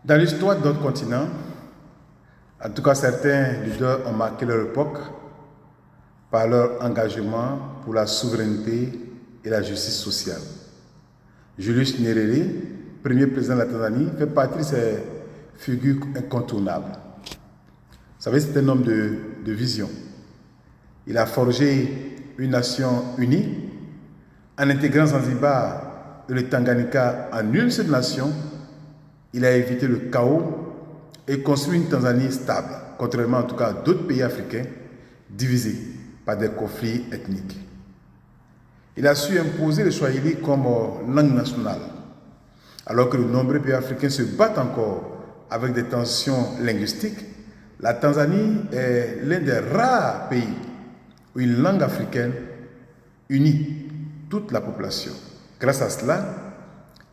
Dans l'histoire d'autres continents, en tout cas certains leaders ont marqué leur époque par leur engagement pour la souveraineté et la justice sociale. Julius Nyerere, premier président de la Tanzanie, fait partie de ces figures incontournables. Vous savez, c'est un homme de vision. Il a forgé une nation unie en intégrant Zanzibar et le Tanganyika en une seule nation. Il a évité le chaos et construit une Tanzanie stable, contrairement en tout cas à d'autres pays africains divisés par des conflits ethniques. Il a su imposer le Swahili comme langue nationale, alors que de nombreux pays africains se battent encore avec des tensions linguistiques. La Tanzanie est l'un des rares pays où une langue africaine unit toute la population. Grâce à cela,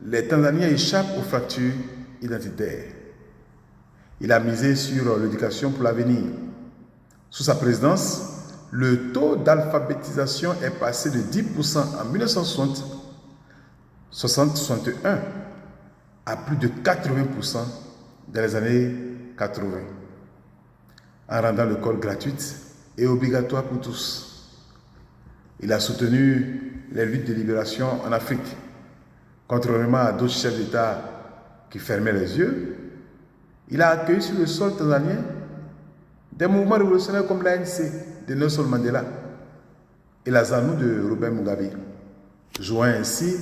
les Tanzaniens échappent aux fractures identitaires. Il a misé sur l'éducation pour l'avenir. Sous sa présidence, le taux d'alphabétisation est passé de 10% en 1961 à plus de 80% dans les années 80, en rendant l'école gratuite et obligatoire pour tous. Il a soutenu les luttes de libération en Afrique, contrairement à d'autres chefs d'État qui fermaient les yeux. Il a accueilli sur le sol tanzanien des mouvements révolutionnaires comme l'ANC de Nelson Mandela et la ZANU de Robert Mugabe, jouant ainsi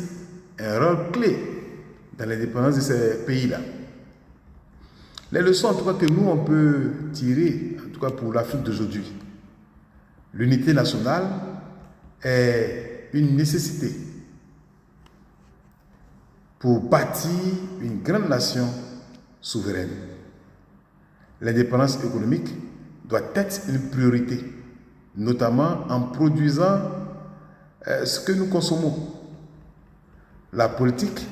un rôle clé dans l'indépendance de ces pays-là. Les leçons en tout cas que nous on peut tirer, en tout cas pour l'Afrique d'aujourd'hui. L'unité nationale est une nécessité pour bâtir une grande nation souveraine. L'indépendance économique doit être une priorité, notamment en produisant ce que nous consommons. La politique,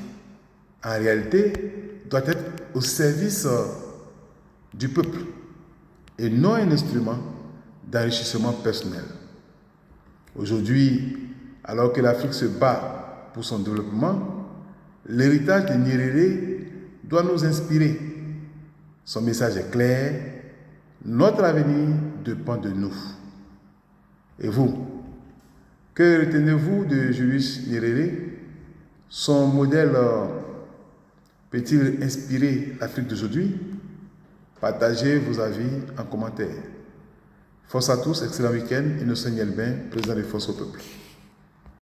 en réalité, doit être au service du peuple et non un instrument d'enrichissement personnel. Aujourd'hui, alors que l'Afrique se bat pour son développement, l'héritage de Nyerere doit nous inspirer. Son message est clair, notre avenir dépend de nous. Et vous, que retenez-vous de Julius Nyerere? Son modèle peut-il inspirer l'Afrique d'aujourd'hui? Partagez vos avis en commentaire. Force à tous, excellent week-end. Innocent Nyelbin, président des Forces au Peuple.